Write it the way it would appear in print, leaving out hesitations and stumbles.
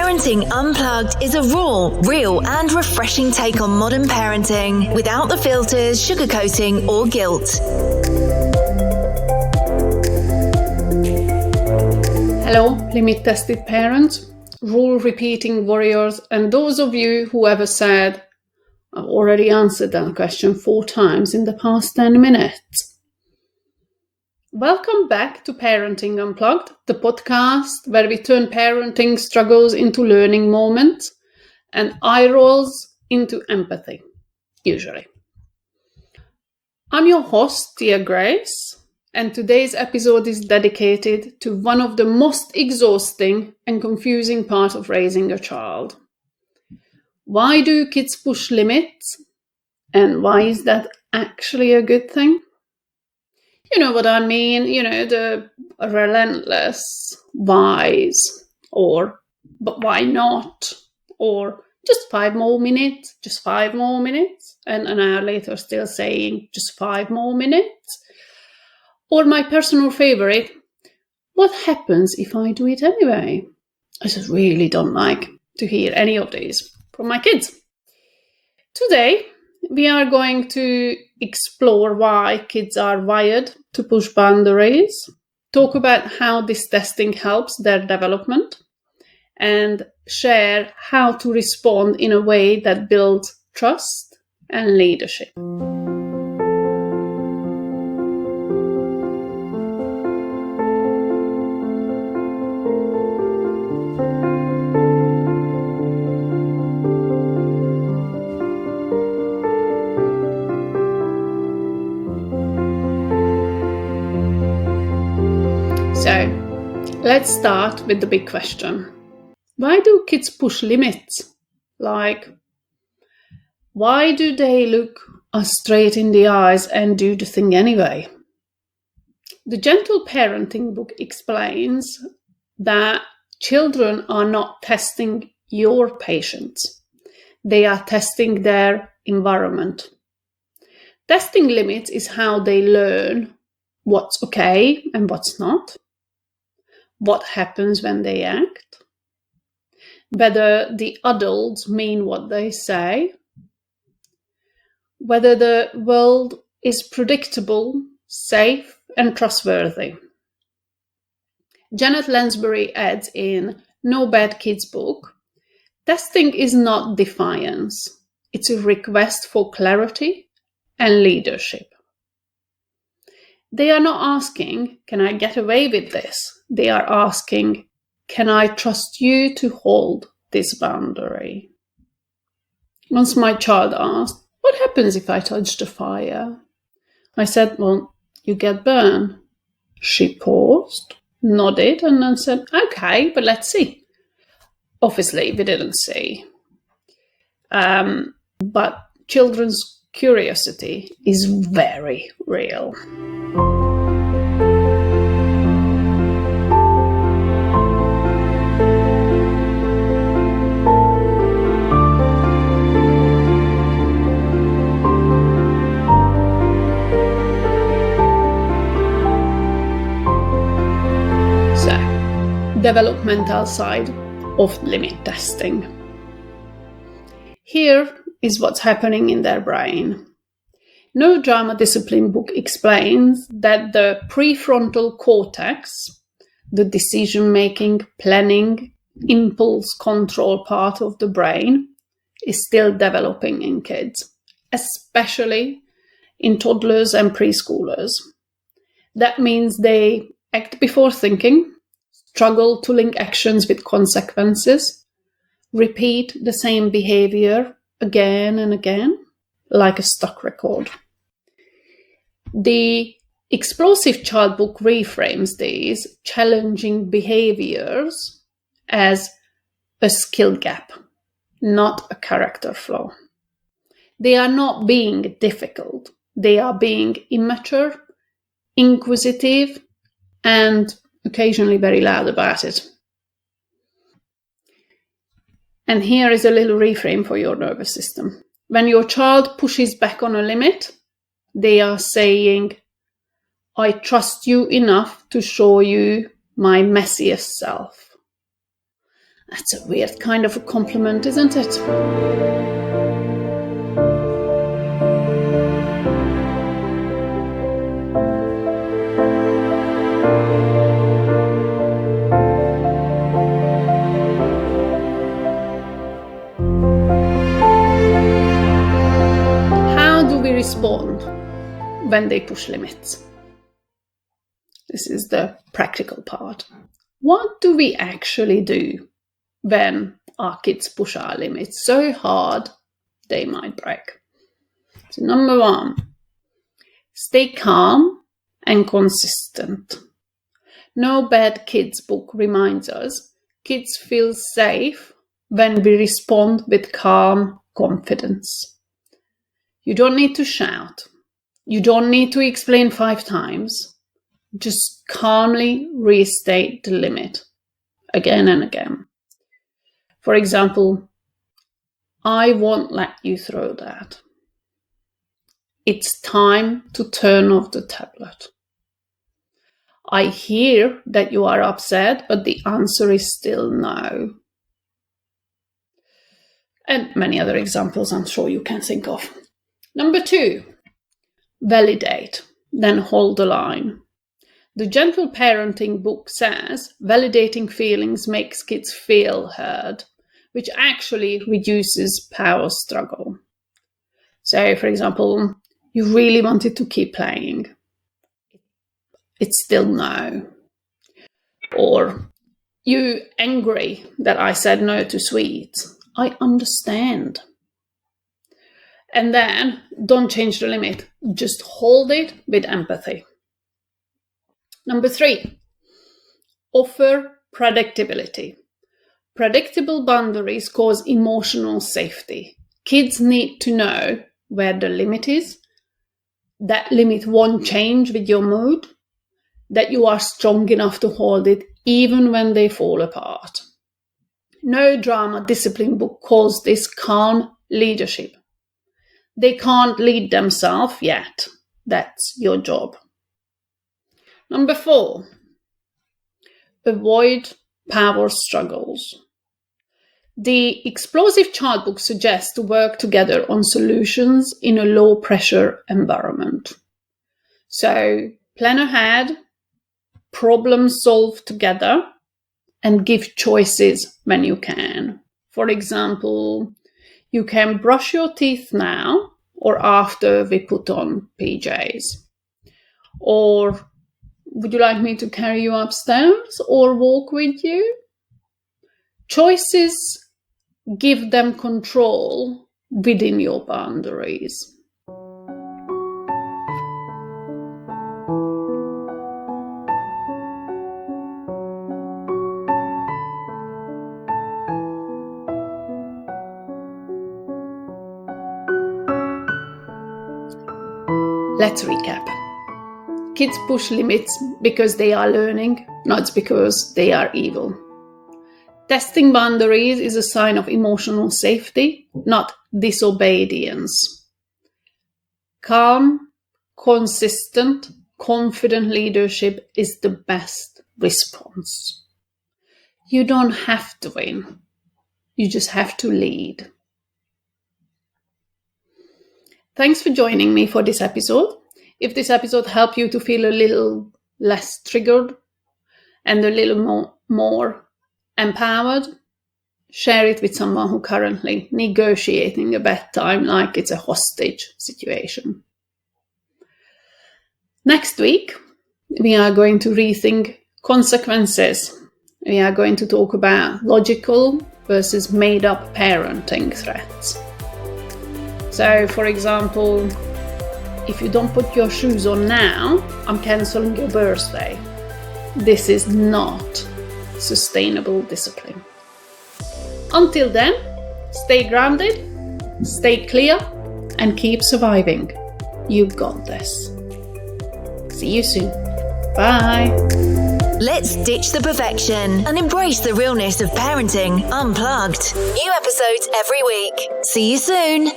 Parenting Unplugged is a raw, real, and refreshing take on modern parenting without the filters, sugarcoating, or guilt. Hello, limit-tested parents, rule-repeating warriors, and those of you who ever said, I've already answered that question 4 times in the past 10 minutes. Welcome back to Parenting Unplugged, the podcast where we turn parenting struggles into learning moments and eye rolls into empathy, usually. I'm your host, Tia Grace, and today's episode is dedicated to one of the most exhausting and confusing parts of raising a child. Why do kids push limits? And why is that actually a good thing? You know what I mean, the relentless whys, or but why not, or just 5 more minutes, just 5 more minutes, and an hour later still saying just 5 more minutes. Or my personal favorite, what happens if I do it anyway? I just really don't like to hear any of these from my kids. Today, we are going to explore why kids are wired to push boundaries, talk about how this testing helps their development, and share how to respond in a way that builds trust and leadership. So, let's start with the big question. Why do kids push limits? Like, why do they look us straight in the eyes and do the thing anyway? The Gentle Parenting book explains that children are not testing your patience. They are testing their environment. Testing limits is how they learn what's okay and what's not. What happens when they act, whether the adults mean what they say, whether the world is predictable, safe, and trustworthy. Janet Lansbury adds in No Bad Kids book, testing is not defiance, it's a request for clarity and leadership. They are not asking, can I get away with this? They are asking, can I trust you to hold this boundary? Once my child asked, what happens if I touch the fire? I said, well, you get burned. She paused, nodded, and then said, okay, but let's see. Obviously, we didn't see. But children's curiosity is very real. Developmental side of limit testing. Here is what's happening in their brain. No Drama Discipline book explains that the prefrontal cortex, the decision-making, planning, impulse control part of the brain, is still developing in kids, especially in toddlers and preschoolers. That means they act before thinking, struggle to link actions with consequences, repeat the same behavior again and again, like a stuck record. The Explosive Child book reframes these challenging behaviors as a skill gap, not a character flaw. They are not being difficult. They are being immature, inquisitive, and occasionally very loud about it. And here is a little reframe for your nervous system. When your child pushes back on a limit, they are saying, I trust you enough to show you my messiest self. That's a weird kind of a compliment, isn't it? How do we respond when they push limits? This is the practical part. What do we actually do when our kids push our limits so hard they might break? So number 1, stay calm and consistent. No Bad Kids book reminds us kids feel safe when we respond with calm confidence. You don't need to shout. You don't need to explain 5 times. Just calmly restate the limit again and again. For example, I won't let you throw that. It's time to turn off the tablet. I hear that you are upset, but the answer is still no. And many other examples I'm sure you can think of. Number 2, validate, then hold the line. The Gentle Parenting book says validating feelings makes kids feel heard, which actually reduces power struggle. So, for example, you really wanted to keep playing. It's still no. Or, you angry that I said no to sweets. I understand. And then, don't change the limit. Just hold it with empathy. Number 3, offer predictability. Predictable boundaries cause emotional safety. Kids need to know where the limit is, that limit won't change with your mood, that you are strong enough to hold it even when they fall apart. No drama discipline book calls this calm leadership. They can't lead themselves yet. That's your job. Number 4, avoid power struggles. The Explosive Child book suggests to work together on solutions in a low-pressure environment. So, plan ahead, problem solve together, and give choices when you can. For example, you can brush your teeth now or after we put on PJs. Or, would you like me to carry you upstairs or walk with you? Choices give them control within your boundaries. Let's recap. Kids push limits because they are learning, not because they are evil. Testing boundaries is a sign of emotional safety, not disobedience. Calm, consistent, confident leadership is the best response. You don't have to win. You just have to lead. Thanks for joining me for this episode. If this episode helped you to feel a little less triggered and a little more empowered, share it with someone who currently negotiating a bedtime like it's a hostage situation. Next week, we are going to rethink consequences. We are going to talk about logical versus made-up parenting threats. So, for example, if you don't put your shoes on now, I'm cancelling your birthday. This is not sustainable discipline. Until then, stay grounded, stay clear, and keep surviving. You've got this. See you soon. Bye. Let's ditch the perfection and embrace the realness of parenting unplugged. New episodes every week. See you soon.